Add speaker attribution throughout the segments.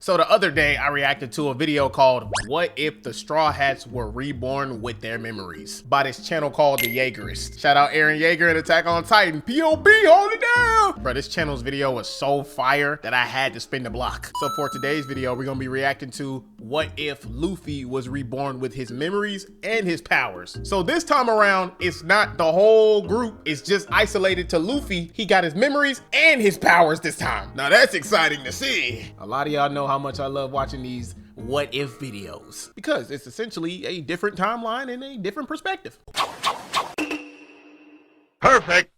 Speaker 1: So the other day, I reacted to a video called "What If the Straw Hats Were Reborn with Their Memories" by this channel called The Jaegerist. Shout out Aaron Yeager and Attack on Titan. P.O.B. hold it down! Bro, this channel's video was so fire that I had to spin the block. So for today's video, we're gonna be reacting to what if Luffy was reborn with his memories and his powers. So this time around, it's not the whole group. It's just isolated to Luffy. He got his memories and his powers this time. Now that's exciting to see. A lot of y'all know how much I love watching these what if videos because it's essentially a different timeline and a different perspective.
Speaker 2: Perfect.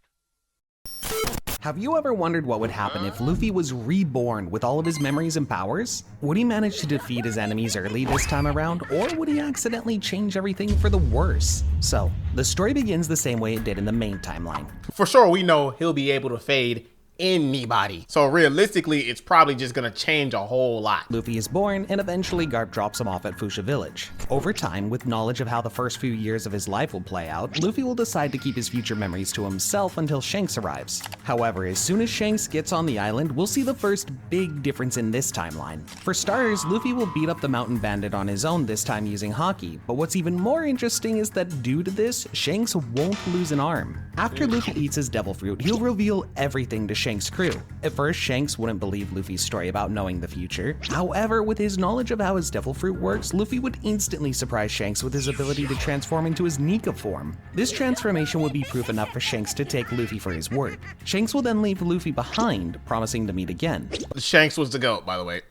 Speaker 3: Have you ever wondered what would happen if Luffy was reborn with all of his memories and powers? Would he manage to defeat his enemies early this time around, or would he accidentally change everything for the worse? So, the story begins the same way it did in the main timeline.
Speaker 1: For sure, we know he'll be able to fade anybody. So realistically, it's probably just gonna change a whole lot.
Speaker 3: Luffy is born, and eventually Garp drops him off at Fuchsia Village. Over time, with knowledge of how the first few years of his life will play out, Luffy will decide to keep his future memories to himself until Shanks arrives. However, as soon as Shanks gets on the island, we'll see the first big difference in this timeline. For starters, Luffy will beat up the mountain bandit on his own, this time using haki, but what's even more interesting is that due to this, Shanks won't lose an arm. After Luffy eats his devil fruit, he'll reveal everything to Shanks' crew. At first, Shanks wouldn't believe Luffy's story about knowing the future. However, with his knowledge of how his devil fruit works, Luffy would instantly surprise Shanks with his ability to transform into his Nika form. This transformation would be proof enough for Shanks to take Luffy for his word. Shanks will then leave Luffy behind, promising to meet again.
Speaker 1: Shanks was the GOAT, by the way.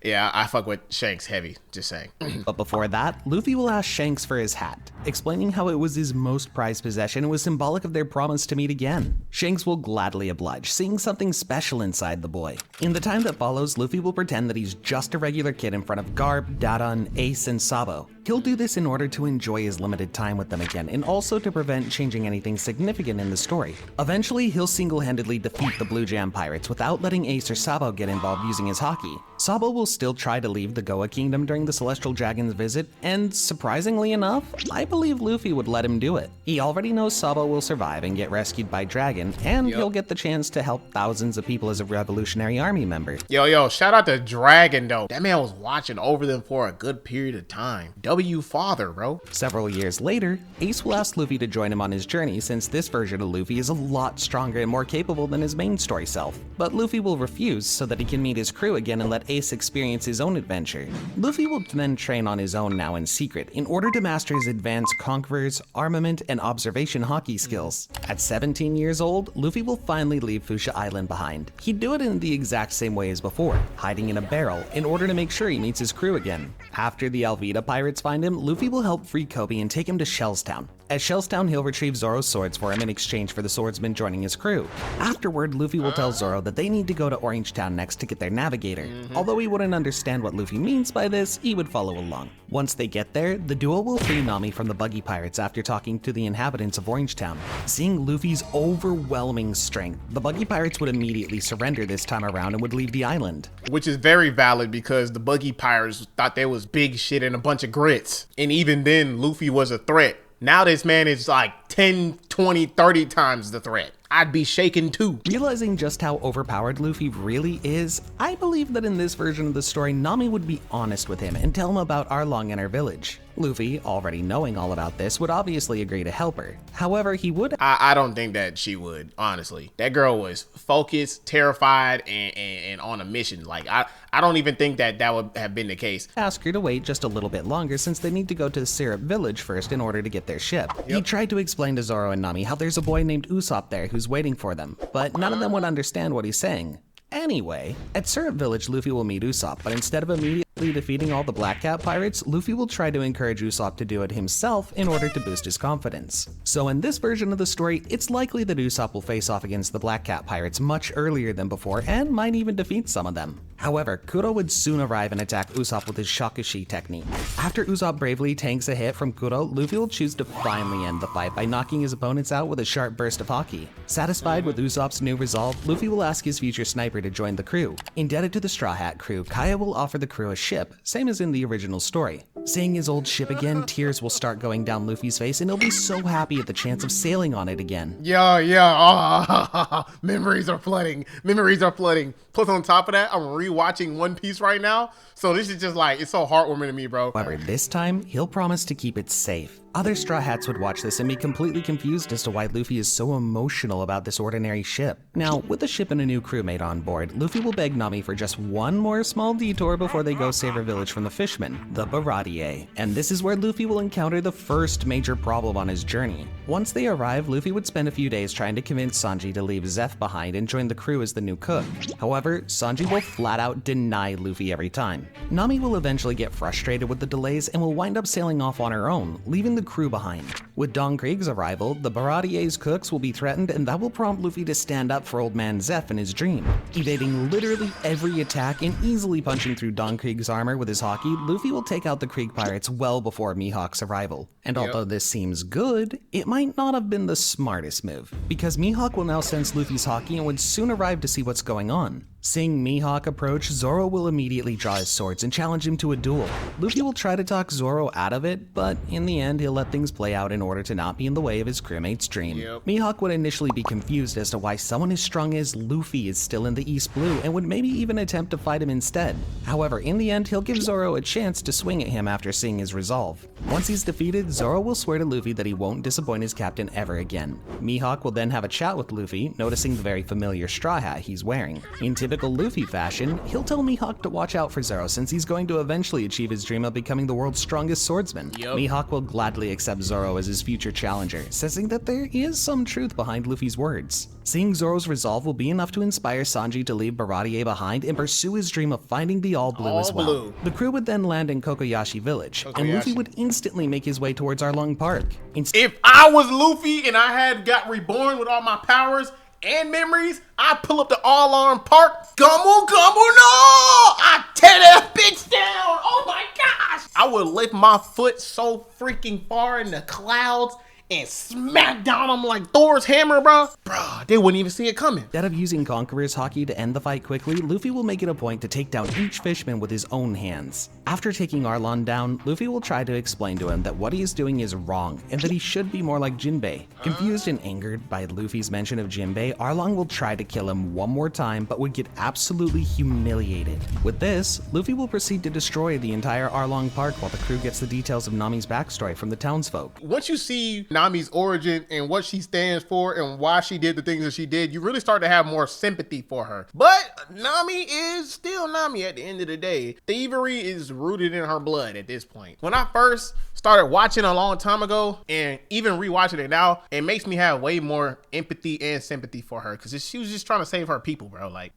Speaker 1: Yeah, I fuck with Shanks heavy, just saying.
Speaker 3: But before that, Luffy will ask Shanks for his hat, explaining how it was his most prized possession and was symbolic of their promise to meet again. Shanks will gladly oblige, seeing something special inside the boy. In the time that follows, Luffy will pretend that he's just a regular kid in front of Garp, Dadan, Ace, and Sabo. He'll do this in order to enjoy his limited time with them again, and also to prevent changing anything significant in the story. Eventually, he'll single-handedly defeat the Blue Jam Pirates without letting Ace or Sabo get involved using his haki. Sabo will still try to leave the Goa Kingdom during the Celestial Dragon's visit, and surprisingly enough, I believe Luffy would let him do it. He already knows Sabo will survive and get rescued by Dragon, and he'll get the chance to help thousands of people as a Revolutionary Army member.
Speaker 1: Yo, shout out to Dragon though. That man was watching over them for a good period of time. W father, bro.
Speaker 3: Several years later, Ace will ask Luffy to join him on his journey since this version of Luffy is a lot stronger and more capable than his main story self. But Luffy will refuse so that he can meet his crew again and let Ace experience his own adventure. Luffy will then train on his own now in secret in order to master his advanced conquerors, armament, and observation haki skills. At 17 years old, Luffy will finally leave Fuchsia Island behind. He'd do it in the exact same way as before, hiding in a barrel in order to make sure he meets his crew again. After the Alvida pirates find him, Luffy will help free Kobe and take him to Shellstown. At Shellstown, he'll retrieve Zoro's swords for him in exchange for the swordsman joining his crew. Afterward, Luffy will tell Zoro that they need to go to Orangetown next to get their navigator. Although he wouldn't understand what Luffy means by this, he would follow along. Once they get there, the duo will free Nami from the buggy pirates after talking to the inhabitants of Orangetown. Seeing Luffy's overwhelming strength, the buggy pirates would immediately surrender this time around and would leave the island.
Speaker 1: Which is very valid because the buggy pirates thought they was big shit and a bunch of grits. And even then, Luffy was a threat. Now this man is like 10, 20, 30 times the threat. I'd be shaken too.
Speaker 3: Realizing just how overpowered Luffy really is, I believe that in this version of the story, Nami would be honest with him and tell him about Arlong and her village. Luffy, already knowing all about this, would obviously agree to help her. However, he would—
Speaker 1: I don't think that she would, honestly. That girl was focused, terrified, and on a mission. Like, I don't even think that that would have been the case.
Speaker 3: Ask her to wait just a little bit longer since they need to go to the Syrup Village first in order to get their ship. He tried to explain to Zoro and Nami how there's a boy named Usopp there who's waiting for them, but none of them would understand what he's saying. Anyway, at Syrup Village, Luffy will meet Usopp, but instead of immediately defeating all the Black Cat pirates, Luffy will try to encourage Usopp to do it himself in order to boost his confidence. So in this version of the story, it's likely that Usopp will face off against the Black Cat pirates much earlier than before and might even defeat some of them. However, Kuro would soon arrive and attack Usopp with his Shakushi technique. After Usopp bravely tanks a hit from Kuro, Luffy will choose to finally end the fight by knocking his opponents out with a sharp burst of haki. Satisfied with Usopp's new resolve, Luffy will ask his future sniper to join the crew. Indebted to the Straw Hat crew, Kaya will offer the crew a ship, same as in the original story. Seeing his old ship again, tears will start going down Luffy's face and he'll be so happy at the chance of sailing on it again.
Speaker 1: Yeah. Memories are flooding. Memories are flooding. Plus on top of that, I'm rewatching One Piece right now. So this is just like, it's so heartwarming to me, bro.
Speaker 3: However, this time, he'll promise to keep it safe. Other Straw Hats would watch this and be completely confused as to why Luffy is so emotional about this ordinary ship. Now, with the ship and a new crewmate on board, Luffy will beg Nami for just one more small detour before they go save her village from the fishmen, the Baratie. And this is where Luffy will encounter the first major problem on his journey. Once they arrive, Luffy would spend a few days trying to convince Sanji to leave Zeph behind and join the crew as the new cook. However, Sanji will flat out deny Luffy every time. Nami will eventually get frustrated with the delays and will wind up sailing off on her own, leaving the crew behind. With Don Krieg's arrival, the Baratie's cooks will be threatened and that will prompt Luffy to stand up for old man Zeph in his dream. Evading literally every attack and easily punching through Don Krieg's armor with his haki, Luffy will take out the Krieg pirates well before Mihawk's arrival. And although this seems good, it might not have been the smartest move, because Mihawk will now sense Luffy's haki and would soon arrive to see what's going on. Seeing Mihawk approach, Zoro will immediately draw his swords and challenge him to a duel. Luffy will try to talk Zoro out of it, but in the end he'll let things play out in order to not be in the way of his crewmate's dream. Mihawk would initially be confused as to why someone as strong as Luffy is still in the East Blue and would maybe even attempt to fight him instead. However, in the end he'll give Zoro a chance to swing at him after seeing his resolve. Once he's defeated, Zoro will swear to Luffy that he won't disappoint his captain ever again. Mihawk will then have a chat with Luffy, noticing the very familiar straw hat he's wearing. In typical Luffy fashion, he'll tell Mihawk to watch out for Zoro since he's going to eventually achieve his dream of becoming the world's strongest swordsman. Mihawk will gladly accept Zoro as his future challenger, sensing that there is some truth behind Luffy's words. Seeing Zoro's resolve will be enough to inspire Sanji to leave Baratie behind and pursue his dream of finding the All Blue as well. The crew would then land in Kokoyashi Village, and Luffy would instantly make his way towards Arlong Park.
Speaker 1: If I was Luffy and I had got reborn with all my powers and memories, I pull up to Arlong Park. Come on, no! I tear that bitch down. Oh my gosh! I would lift my foot so freaking far in the clouds and smack down them like Thor's hammer, bro. Bro, they wouldn't even see it coming.
Speaker 3: Instead of using Conqueror's haki to end the fight quickly, Luffy will make it a point to take down each fishman with his own hands. After taking Arlong down, Luffy will try to explain to him that what he is doing is wrong and that he should be more like Jinbei. Confused and angered by Luffy's mention of Jinbei, Arlong will try to kill him one more time but would get absolutely humiliated. With this, Luffy will proceed to destroy the entire Arlong Park while the crew gets the details of Nami's backstory from the townsfolk.
Speaker 1: Once you see Nami's origin and what she stands for and why she did the things that she did, you really start to have more sympathy for her. But Nami is still Nami at the end of the day. Thievery is rooted in her blood at this point. When I first started watching a long time ago and even rewatching it now, it makes me have way more empathy and sympathy for her because she was just trying to save her people, bro. Like,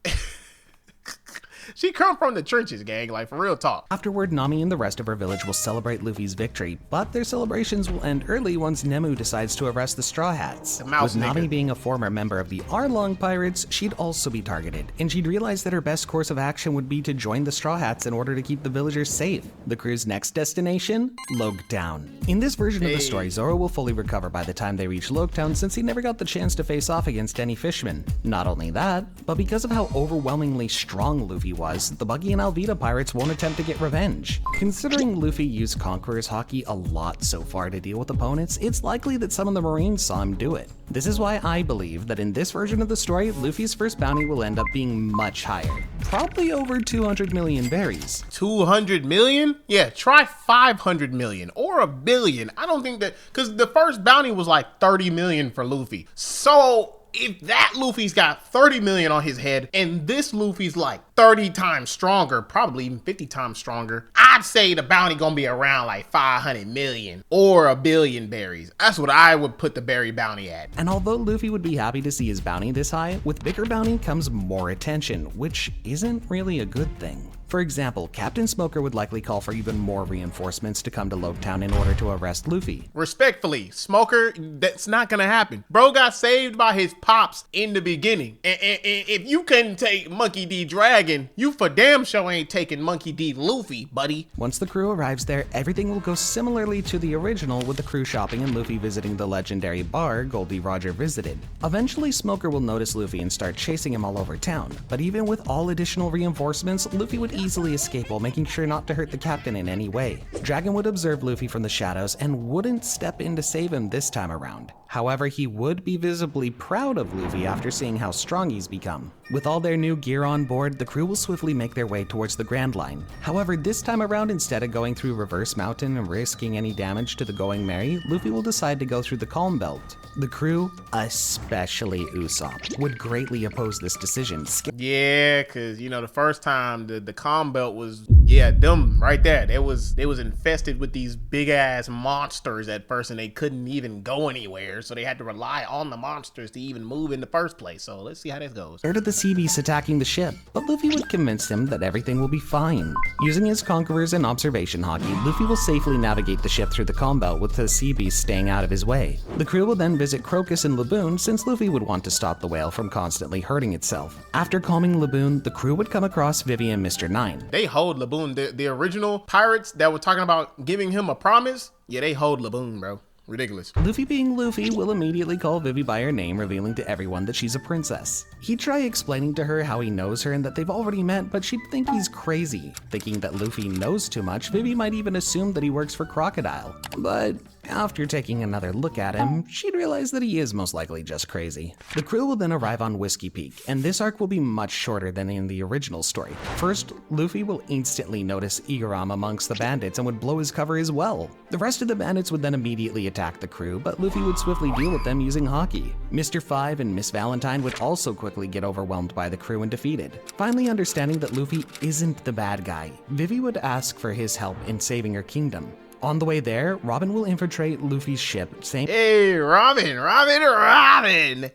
Speaker 1: she come from the trenches, gang, like for real talk.
Speaker 3: Afterward, Nami and the rest of her village will celebrate Luffy's victory, but their celebrations will end early once Nemu decides to arrest the Straw Hats. With Nami being a former member of the Arlong Pirates, she'd also be targeted, and she'd realize that her best course of action would be to join the Straw Hats in order to keep the villagers safe. The crew's next destination? Loguetown. In this version of the story, Zoro will fully recover by the time they reach Loguetown since he never got the chance to face off against any fishermen. Not only that, but because of how overwhelmingly strong Luffy was, the Buggy and Alvida pirates won't attempt to get revenge. Considering Luffy used Conqueror's haki a lot so far to deal with opponents, it's likely that some of the Marines saw him do it. This is why I believe that in this version of the story, Luffy's first bounty will end up being much higher. Probably over 200 million berries.
Speaker 1: 200 million? Yeah, try 500 million or a billion. I don't think that, because the first bounty was like 30 million for Luffy. So if that Luffy's got 30 million on his head and this Luffy's like 30 times stronger, probably even 50 times stronger, I'd say the bounty gonna be around like 500 million or a billion berries. That's what I would put the berry bounty at.
Speaker 3: And although Luffy would be happy to see his bounty this high, with bigger bounty comes more attention, which isn't really a good thing. For example, Captain Smoker would likely call for even more reinforcements to come to Loguetown in order to arrest Luffy.
Speaker 1: Respectfully, Smoker, that's not gonna happen. Bro got saved by his pops in the beginning. And if you couldn't take Monkey D. Dragon dragon, you for damn sure ain't taking Monkey D. Luffy, buddy.
Speaker 3: Once the crew arrives there, everything will go similarly to the original, with the crew shopping and Luffy visiting the legendary bar Goldie Roger visited. Eventually, Smoker will notice Luffy and start chasing him all over town, but even with all additional reinforcements, Luffy would easily escape while making sure not to hurt the captain in any way. Dragon would observe Luffy from the shadows and wouldn't step in to save him this time around. However, he would be visibly proud of Luffy after seeing how strong he's become. With all their new gear on board, the crew will swiftly make their way towards the Grand Line. However, this time around, instead of going through Reverse Mountain and risking any damage to the Going Merry, Luffy will decide to go through the Calm Belt. The crew, especially Usopp, would greatly oppose this decision.
Speaker 1: Yeah, cause you know the first time the Calm Belt was, yeah, them right there. They was infested with these big ass monsters at first, and they couldn't even go anywhere. So they had to rely on the monsters to even move in the first place. So let's see how this goes.
Speaker 3: Scared of the sea beasts attacking the ship, but Luffy would convince him that everything will be fine. Using his conquerors and observation haki, Luffy will safely navigate the ship through the calm belt with the sea beasts staying out of his way. The crew will then visit Crocus and Laboon, since Luffy would want to stop the whale from constantly hurting itself. After calming Laboon, the crew would come across Vivi and Mr. Nine.
Speaker 1: They hold Laboon. The original pirates that were talking about giving him a promise, yeah, they hold Laboon, bro. Ridiculous.
Speaker 3: Luffy, being Luffy, will immediately call Vivi by her name, revealing to everyone that she's a princess. He'd try explaining to her how he knows her and that they've already met, but she'd think he's crazy. Thinking that Luffy knows too much, Vivi might even assume that he works for Crocodile. But after taking another look at him, she'd realize that he is most likely just crazy. The crew will then arrive on Whiskey Peak, and this arc will be much shorter than in the original story. First, Luffy will instantly notice Igaram amongst the bandits and would blow his cover as well. The rest of the bandits would then immediately attack the crew, but Luffy would swiftly deal with them using haki. Mr. Five and Miss Valentine would also quickly get overwhelmed by the crew and defeated. Finally understanding that Luffy isn't the bad guy, Vivi would ask for his help in saving her kingdom. On the way there, Robin will infiltrate Luffy's ship, saying,
Speaker 1: "Hey, Robin,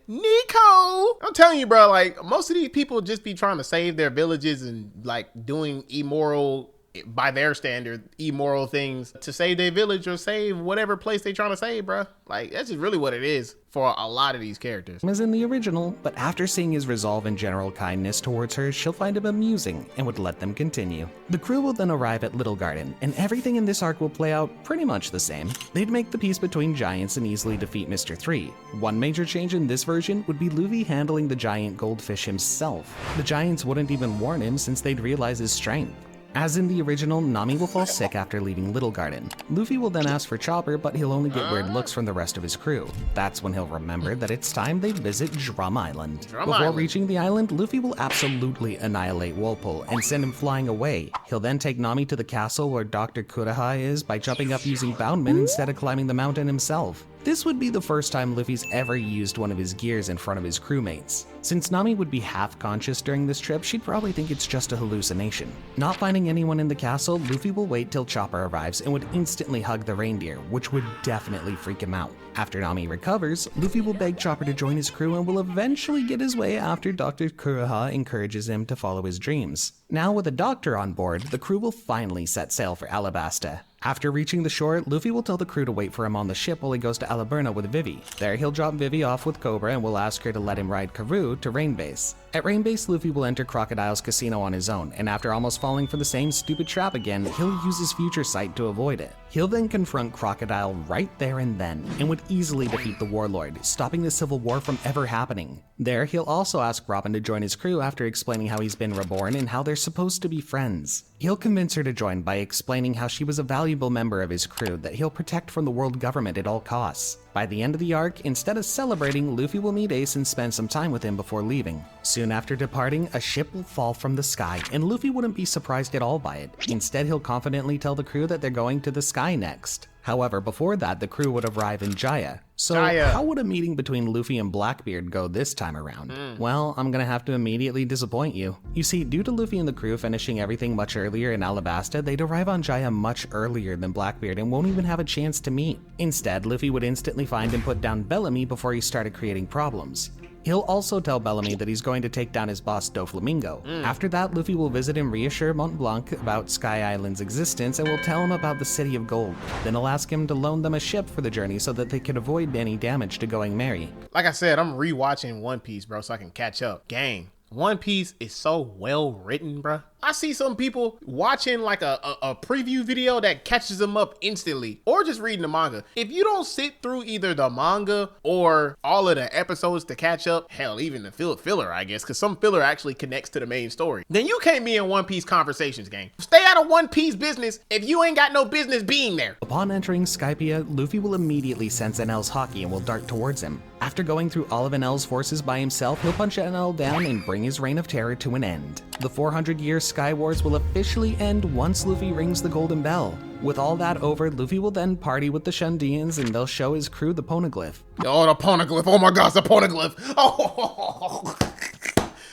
Speaker 1: Nico!" I'm telling you, bro, like, most of these people just be trying to save their villages and, like, doing immoral, by their standard, immoral things to save their village or save whatever place they trying to save, bro. Like, that's just really what it is for a lot of these characters.
Speaker 3: As in the original, but after seeing his resolve and general kindness towards her, she'll find him amusing and would let them continue. The crew will then arrive at Little Garden, and everything in this arc will play out pretty much the same. They'd make the peace between giants and easily defeat Mr. 3. One major change in this version would be Luffy handling the giant goldfish himself. The giants wouldn't even warn him since they'd realize his strength. As in the original, Nami will fall sick after leaving Little Garden. Luffy will then ask for Chopper, but he'll only get weird looks from the rest of his crew. That's when he'll remember that it's time they visit Drum Island. Before reaching the island, Luffy will absolutely annihilate Walpole and send him flying away. He'll then take Nami to the castle where Dr. Kuroha is by jumping up using Boundman instead of climbing the mountain himself. This would be the first time Luffy's ever used one of his gears in front of his crewmates. Since Nami would be half conscious during this trip, she'd probably think it's just a hallucination. Not finding anyone in the castle, Luffy will wait till Chopper arrives and would instantly hug the reindeer, which would definitely freak him out. After Nami recovers, Luffy will beg Chopper to join his crew and will eventually get his way after Dr. Kuroha encourages him to follow his dreams. Now with a doctor on board, the crew will finally set sail for Alabasta. After reaching the shore, Luffy will tell the crew to wait for him on the ship while he goes to Alaberna with Vivi. There, he'll drop Vivi off with Cobra and will ask her to let him ride Karoo to Rain Base. At Rain Base, Luffy will enter Crocodile's casino on his own, and after almost falling for the same stupid trap again, he'll use his future sight to avoid it. He'll then confront Crocodile right there and then, and would easily defeat the warlord, stopping the civil war from ever happening. There, he'll also ask Robin to join his crew after explaining how he's been reborn and how they're supposed to be friends. He'll convince her to join by explaining how she was a valuable member of his crew that he'll protect from the world government at all costs. By the end of the arc, instead of celebrating, Luffy will meet Ace and spend some time with him before leaving. Soon after departing, a ship will fall from the sky, and Luffy wouldn't be surprised at all by it. Instead, he'll confidently tell the crew that they're going to the sky next. However, before that, the crew would arrive in Jaya. So how would a meeting between Luffy and Blackbeard go this time around? Well, I'm gonna have to immediately disappoint you. You see, due to Luffy and the crew finishing everything much earlier in Alabasta, they'd arrive on Jaya much earlier than Blackbeard and won't even have a chance to meet. Instead, Luffy would instantly find and put down Bellamy before he started creating problems. He'll also tell Bellamy that he's going to take down his boss Doflamingo. After that, Luffy will visit and reassure Mont Blanc about Sky Island's existence and will tell him about the City of Gold. Then he'll ask him to loan them a ship for the journey so that they could avoid any damage to Going Merry.
Speaker 1: Like I said, I'm rewatching One Piece, bro, so I can catch up. Gang. One Piece is so well written, bruh. I see some people watching like a preview video that catches them up instantly, or just reading the manga. If you don't sit through either the manga or all of the episodes to catch up, hell, even the filler, I guess, because some filler actually connects to the main story, then you can't be in One Piece conversations, gang. Stay out of One Piece business if you ain't got no business being there.
Speaker 3: Upon entering Skypiea, Luffy will immediately sense Enel's haki and will dart towards him. After going through all of Enel's forces by himself, he'll punch Enel down and bring his reign of terror to an end. The 400-year Sky Wars will officially end once Luffy rings the golden bell. With all that over, Luffy will then party with the Shandians and they'll show his crew the poneglyph.
Speaker 1: Oh, the poneglyph. Oh my gosh, the poneglyph. Oh.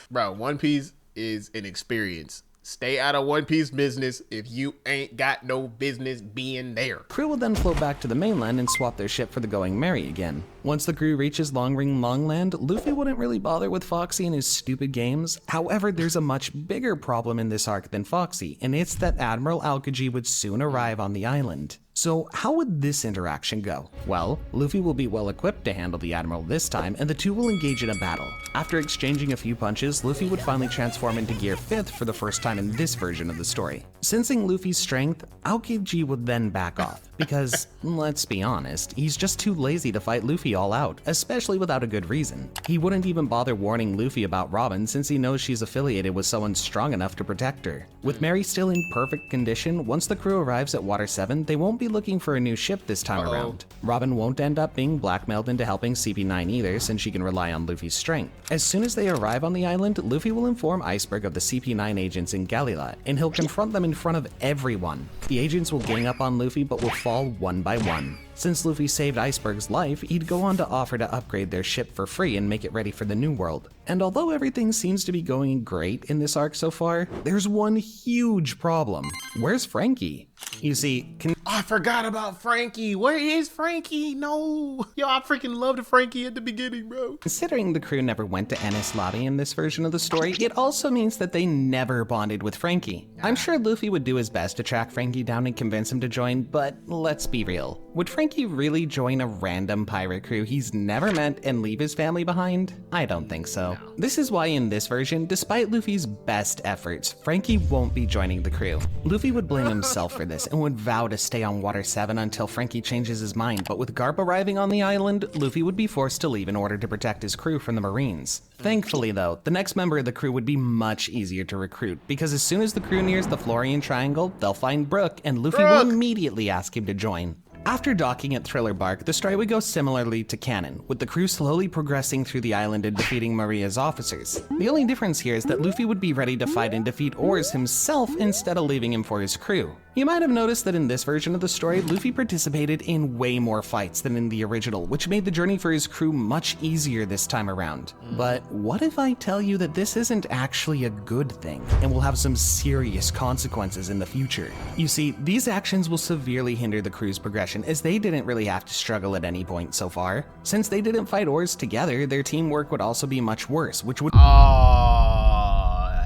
Speaker 1: Bro, One Piece is an experience. Stay out of One Piece business if you ain't got no business being there.
Speaker 3: Crew will then float back to the mainland and swap their ship for the Going Merry again. Once the crew reaches Long Ring Longland, Luffy wouldn't really bother with Foxy and his stupid games. However, there's a much bigger problem in this arc than Foxy, and it's that Admiral Aokiji would soon arrive on the island. So how would this interaction go? Well, Luffy will be well equipped to handle the Admiral this time, and the two will engage in a battle. After exchanging a few punches, Luffy would finally transform into Gear 5th for the first time in this version of the story. Sensing Luffy's strength, Aokiji would then back off, because, let's be honest, he's just too lazy to fight Luffy all out, especially without a good reason. He wouldn't even bother warning Luffy about Robin since he knows she's affiliated with someone strong enough to protect her. With Mary still in perfect condition, once the crew arrives at Water 7, they won't be looking for a new ship this time around. Robin won't end up being blackmailed into helping CP9 either, since she can rely on Luffy's strength. As soon as they arrive on the island, Luffy will inform Iceberg of the CP9 agents in Galila, and he'll confront them in front of everyone. The agents will gang up on Luffy but will fall one by one. Since Luffy saved Iceberg's life, he'd go on to offer to upgrade their ship for free and make it ready for the New World. And although everything seems to be going great in this arc so far, there's one huge problem. Where's Frankie? You see,
Speaker 1: I forgot about Frankie. Where is Frankie? No. Yo, I freaking loved Frankie at the beginning, bro.
Speaker 3: Considering the crew never went to Enies Lobby in this version of the story, it also means that they never bonded with Frankie. I'm sure Luffy would do his best to track Frankie down and convince him to join, but let's be real. Would Frankie really join a random pirate crew he's never met and leave his family behind? I don't think so. This is why in this version, despite Luffy's best efforts, Frankie won't be joining the crew. Luffy would blame himself for this and would vow to stay on Water 7 until Frankie changes his mind, but with Garp arriving on the island, Luffy would be forced to leave in order to protect his crew from the Marines. Thankfully though, the next member of the crew would be much easier to recruit, because as soon as the crew nears the Florian Triangle, they'll find Brook, and Luffy will immediately ask him to join. After docking at Thriller Bark, the story would go similarly to canon, with the crew slowly progressing through the island and defeating Maria's officers. The only difference here is that Luffy would be ready to fight and defeat Oars himself instead of leaving him for his crew. You might have noticed that in this version of the story, Luffy participated in way more fights than in the original, which made the journey for his crew much easier this time around. But what if I tell you that this isn't actually a good thing, and will have some serious consequences in the future? You see, these actions will severely hinder the crew's progression, as they didn't really have to struggle at any point so far. Since they didn't fight Oars together, their teamwork would also be much worse, which would—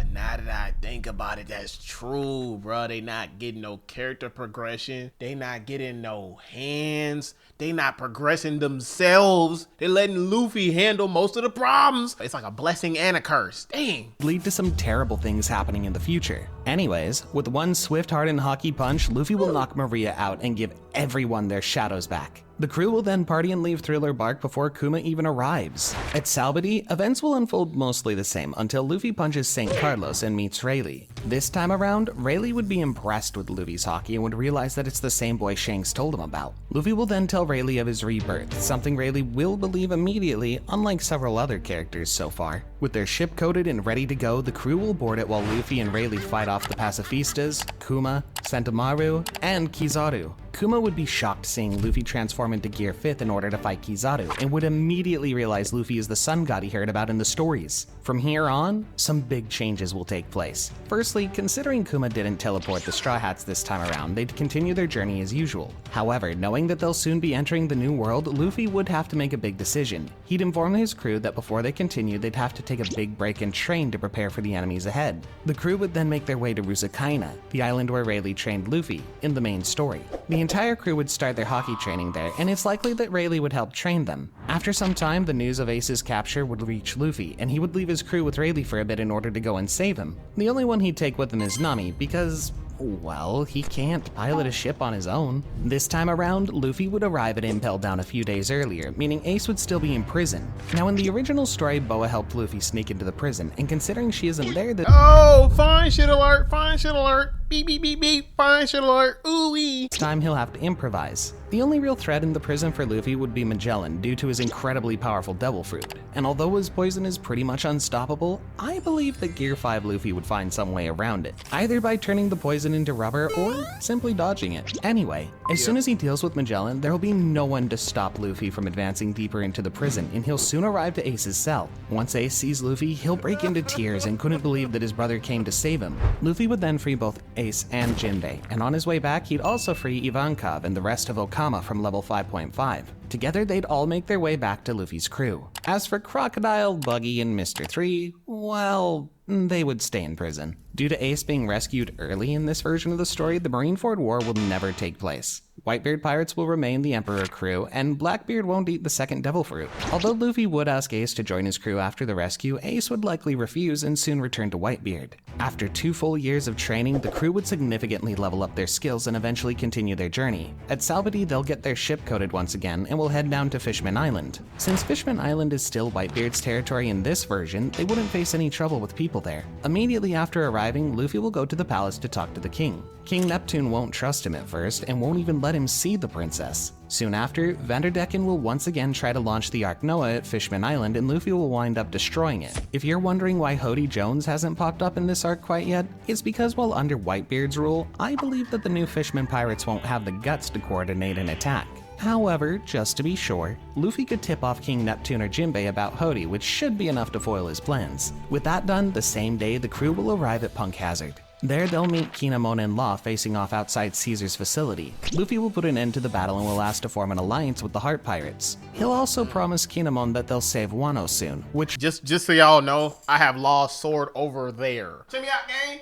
Speaker 1: now that I think about it, that's true, bro. They not getting no character progression. They not getting no hands. They not progressing themselves. They letting Luffy handle most of the problems. It's like a blessing and a curse. Dang.
Speaker 3: Lead to some terrible things happening in the future. Anyways, with one swift, hardened hockey punch, Luffy will knock Maria out and give everyone their shadows back. The crew will then party and leave Thriller Bark before Kuma even arrives. At Salbody, events will unfold mostly the same until Luffy punches St. Carlos and meets Rayleigh. This time around, Rayleigh would be impressed with Luffy's hockey and would realize that it's the same boy Shanks told him about. Luffy will then tell Rayleigh of his rebirth, something Rayleigh will believe immediately, unlike several other characters so far. With their ship coated and ready to go, the crew will board it while Luffy and Rayleigh fight off the pacifistas, Kuma, Sentamaru, and Kizaru. Kuma would be shocked seeing Luffy transform into Gear 5th in order to fight Kizaru, and would immediately realize Luffy is the sun god he heard about in the stories. From here on, some big changes will take place. Firstly, considering Kuma didn't teleport the Straw Hats this time around, they'd continue their journey as usual. However, knowing that they'll soon be entering the New World, Luffy would have to make a big decision. He'd inform his crew that before they continue, they'd have to take a big break and train to prepare for the enemies ahead. The crew would then make their way to Rusakaina, the island where Rayleigh trained Luffy in the main story. The entire crew would start their hockey training there, and it's likely that Rayleigh would help train them. After some time, the news of Ace's capture would reach Luffy, and he would leave his crew with Rayleigh for a bit in order to go and save him. The only one he'd take with him is Nami, because, well, he can't pilot a ship on his own. This time around, Luffy would arrive at Impel Down a few days earlier, meaning Ace would still be in prison. Now, in the original story, Boa helped Luffy sneak into the prison, and considering she isn't there,
Speaker 1: Oh, fine shit alert, fine shit alert. Beep, beep, beep, beep, fine shit alert, ooh-wee.
Speaker 3: this time he'll have to improvise. The only real threat in the prison for Luffy would be Magellan due to his incredibly powerful devil fruit, and although his poison is pretty much unstoppable, I believe that Gear 5 Luffy would find some way around it, either by turning the poison into rubber or simply dodging it. Anyway, as soon as he deals with Magellan, there will be no one to stop Luffy from advancing deeper into the prison, and he'll soon arrive to Ace's cell. Once Ace sees Luffy, he'll break into tears and couldn't believe that his brother came to save him. Luffy would then free both Ace and Jinbei, and on his way back, he'd also free Ivankov and the rest of Okama from level 5.5. Together, they'd all make their way back to Luffy's crew. As for Crocodile, Buggy, and Mr. 3, well, they would stay in prison. Due to Ace being rescued early in this version of the story, the Marineford War will never take place. Whitebeard pirates will remain the Emperor crew, and Blackbeard won't eat the second devil fruit. Although Luffy would ask Ace to join his crew after the rescue, Ace would likely refuse and soon return to Whitebeard. After 2 full years of training, the crew would significantly level up their skills and eventually continue their journey. At Salvady, they'll get their ship coated once again and will head down to Fishman Island. Since Fishman Island is still Whitebeard's territory in this version, they wouldn't face any trouble with people there. Immediately after arriving, Luffy will go to the palace to talk to the king. King Neptune won't trust him at first and won't even let him see the princess. Soon after, Vanderdecken will once again try to launch the Ark Noah at Fishman Island and Luffy will wind up destroying it. If you're wondering why Hody Jones hasn't popped up in this arc quite yet, it's because while under Whitebeard's rule, I believe that the new Fishman pirates won't have the guts to coordinate an attack. However, just to be sure, Luffy could tip off King Neptune or Jinbei about Hody, which should be enough to foil his plans. With that done, the same day, the crew will arrive at Punk Hazard. There, they'll meet Kinemon and Law facing off outside Caesar's facility. Luffy will put an end to the battle and will ask to form an alliance with the Heart Pirates. He'll also promise Kinemon that they'll save Wano soon, which
Speaker 1: Just so y'all know, I have Law's sword over there. Check me out, gang.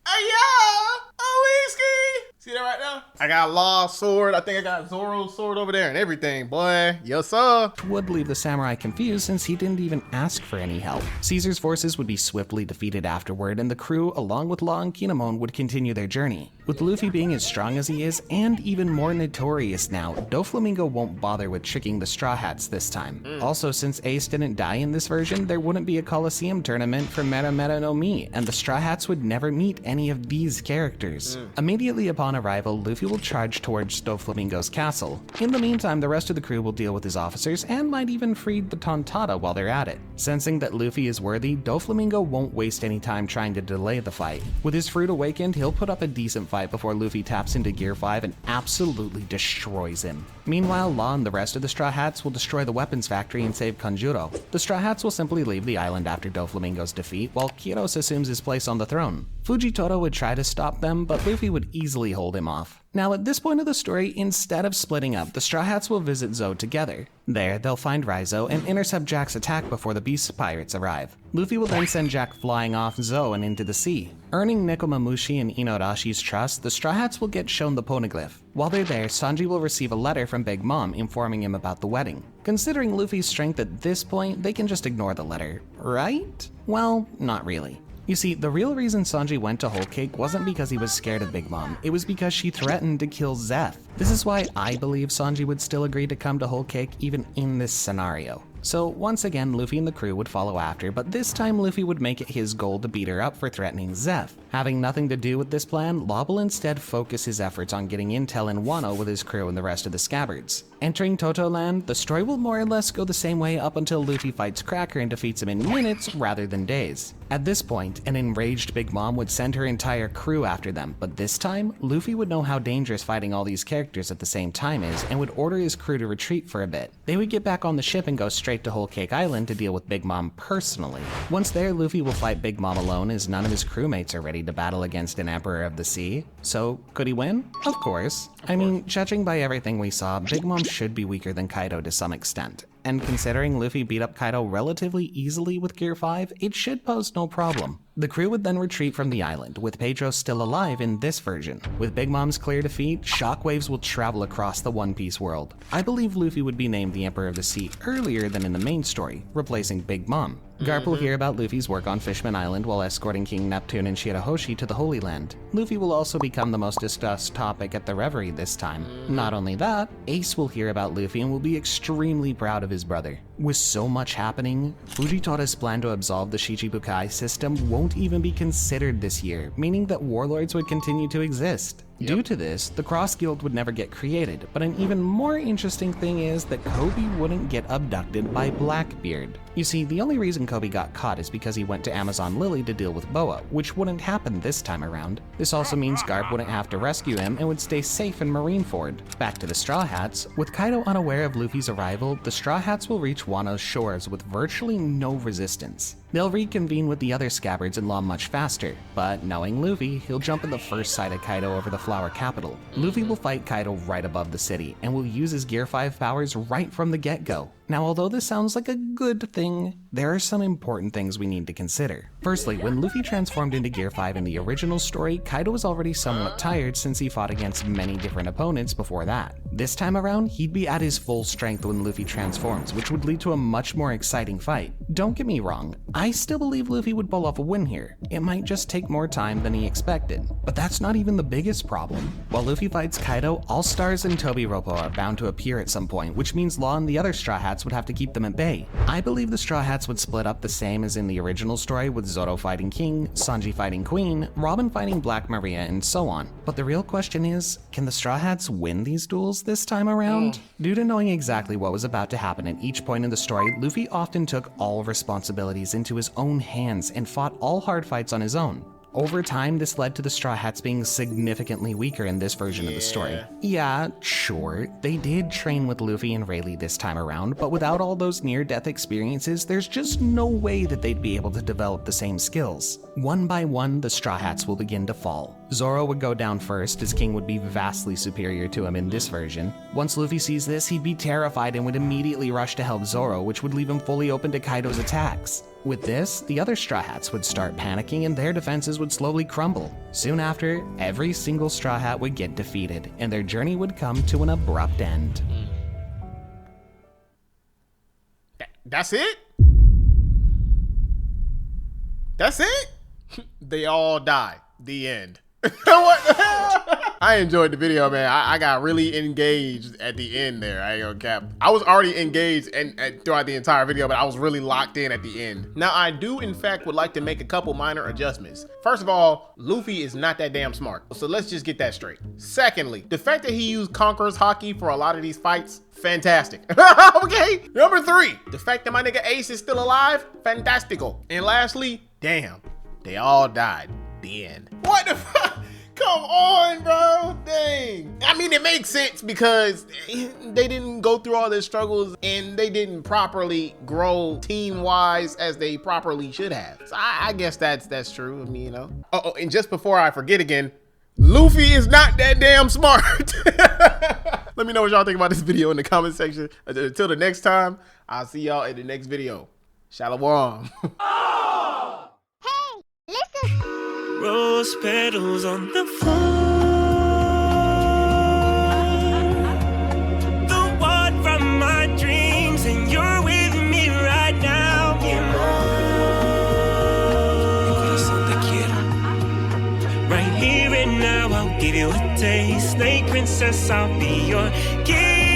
Speaker 1: Hey, yeah. Oh, whiskey. See that right now? I got Law's sword. I think I got Zoro's sword over there and everything, boy. Yes, sir.
Speaker 3: would leave the samurai confused since he didn't even ask for any help. Caesar's forces would be swiftly defeated afterward, and the crew, along with Law and Kinemon, would continue their journey. With Luffy being as strong as he is, and even more notorious now, Doflamingo won't bother with tricking the Straw Hats this time. Also, since Ace didn't die in this version, there wouldn't be a Coliseum tournament for Mera Mera no Mi, and the Straw Hats would never meet any of these characters. Immediately upon arrival, Luffy will charge towards Doflamingo's castle. In the meantime, the rest of the crew will deal with his officers and might even free the Tontada while they're at it. Sensing that Luffy is worthy, Doflamingo won't waste any time trying to delay the fight. With his fruit awakened, he'll put up a decent fight before Luffy taps into Gear 5 and absolutely destroys him. Meanwhile, Law and the rest of the Straw Hats will destroy the weapons factory and save Kanjuro. The Straw Hats will simply leave the island after Doflamingo's defeat, while Kiros assumes his place on the throne. Fujitoro would try to stop them, but Luffy would easily hold him off. Now, at this point of the story, instead of splitting up, the Straw Hats will visit Zou together. There, they'll find Raizo and intercept Jack's attack before the Beast Pirates arrive. Luffy will then send Jack flying off Zou and into the sea. Earning Nekomamushi and Inorashi's trust, the Straw Hats will get shown the poneglyph. While they're there, Sanji will receive a letter from Big Mom informing him about the wedding. Considering Luffy's strength at this point, they can just ignore the letter, right? Well, not really. You see, the real reason Sanji went to Whole Cake wasn't because he was scared of Big Mom, it was because she threatened to kill Zeph. This is why I believe Sanji would still agree to come to Whole Cake even in this scenario. So once again, Luffy and the crew would follow after, but this time Luffy would make it his goal to beat her up for threatening Zeph. Having nothing to do with this plan, Law will instead focus his efforts on getting intel in Wano with his crew and the rest of the Scabbards. Entering Toto Land, the story will more or less go the same way up until Luffy fights Cracker and defeats him in minutes rather than days. At this point, an enraged Big Mom would send her entire crew after them, but this time, Luffy would know how dangerous fighting all these characters at the same time is and would order his crew to retreat for a bit. They would get back on the ship and go straight to Whole Cake Island to deal with Big Mom personally. Once there, Luffy will fight Big Mom alone as none of his crewmates are ready to battle against an Emperor of the Sea. So, could he win? Of course. I mean, judging by everything we saw, Big Mom should be weaker than Kaido to some extent. And considering Luffy beat up Kaido relatively easily with Gear 5, it should pose no problem. The crew would then retreat from the island, with Pedro still alive in this version. With Big Mom's clear defeat, shockwaves will travel across the One Piece world. I believe Luffy would be named the Emperor of the Sea earlier than in the main story, replacing Big Mom. Garp will hear about Luffy's work on Fishman Island while escorting King Neptune and Shirahoshi to the Holy Land. Luffy will also become the most discussed topic at the Reverie this time. Not only that, Ace will hear about Luffy and will be extremely proud of his brother. With so much happening, Fujitora's plan to absolve the Shichibukai system won't even be considered this year, meaning that warlords would continue to exist. Due to this, the Cross Guild would never get created, but an even more interesting thing is that Kobe wouldn't get abducted by Blackbeard. You see, the only reason Kobe got caught is because he went to Amazon Lily to deal with Boa, which wouldn't happen this time around. This also means Garp wouldn't have to rescue him and would stay safe in Marineford. Back to the Straw Hats, with Kaido unaware of Luffy's arrival, the Straw Hats will reach Wano's shores with virtually no resistance. They'll reconvene with the other scabbards and Law much faster, but knowing Luffy, he'll jump in the first sight of Kaido over the Flower Capital. Luffy will fight Kaido right above the city, and will use his Gear 5 powers right from the get-go. Now, although this sounds like a good thing, there are some important things we need to consider. Firstly, when Luffy transformed into Gear 5 in the original story, Kaido was already somewhat tired since he fought against many different opponents before that. This time around, he'd be at his full strength when Luffy transforms, which would lead to a much more exciting fight. Don't get me wrong, I still believe Luffy would pull off a win here. It might just take more time than he expected. But that's not even the biggest problem. While Luffy fights Kaido, All-Stars and Tobiropo are bound to appear at some point, which means Law and the other Straw Hats would have to keep them at bay. I believe the Straw Hats would split up the same as in the original story, with Zoro fighting King, Sanji fighting Queen, Robin fighting Black Maria, and so on. But the real question is, can the Straw Hats win these duels this time around? Due to knowing exactly what was about to happen at each point in the story, Luffy often took all responsibilities into his own hands and fought all hard fights on his own. Over time, this led to the Straw Hats being significantly weaker in this version of the story. Yeah, sure, they did train with Luffy and Rayleigh this time around, but without all those near-death experiences, there's just no way that they'd be able to develop the same skills. One by one, the Straw Hats will begin to fall. Zoro would go down first, as King would be vastly superior to him in this version. Once Luffy sees this, he'd be terrified and would immediately rush to help Zoro, which would leave him fully open to Kaido's attacks. With this, the other Straw Hats would start panicking and their defenses would slowly crumble. Soon after, every single Straw Hat would get defeated, and their journey would come to an abrupt end.
Speaker 1: That's it? That's it? They all die. The end. What the hell? I enjoyed the video, man. I got really engaged at the end there. I ain't gonna cap. I was already engaged and throughout the entire video, but I was really locked in at the end. Now, I do, in fact, would like to make a couple minor adjustments. First of all, Luffy is not that damn smart. So let's just get that straight. Secondly, the fact that he used Conqueror's Haki for a lot of these fights, fantastic. Okay. Number 3, the fact that my nigga Ace is still alive, fantastical. And lastly, damn, they all died. The end. What the fuck? Come on, bro. Dang. I mean, it makes sense because they didn't go through all their struggles and they didn't properly grow team-wise as they properly should have. So I guess that's true. I mean, you know. Oh, and just before I forget again, Luffy is not that damn smart. Let me know what y'all think about this video in the comment section. Until the next time, I'll see y'all in the next video. Shalom.
Speaker 2: Rose petals on the floor. The one from my dreams, and you're with me right now. Mi corazón te quiero. Right here and now, I'll give you a taste. Snake princess, I'll be your king.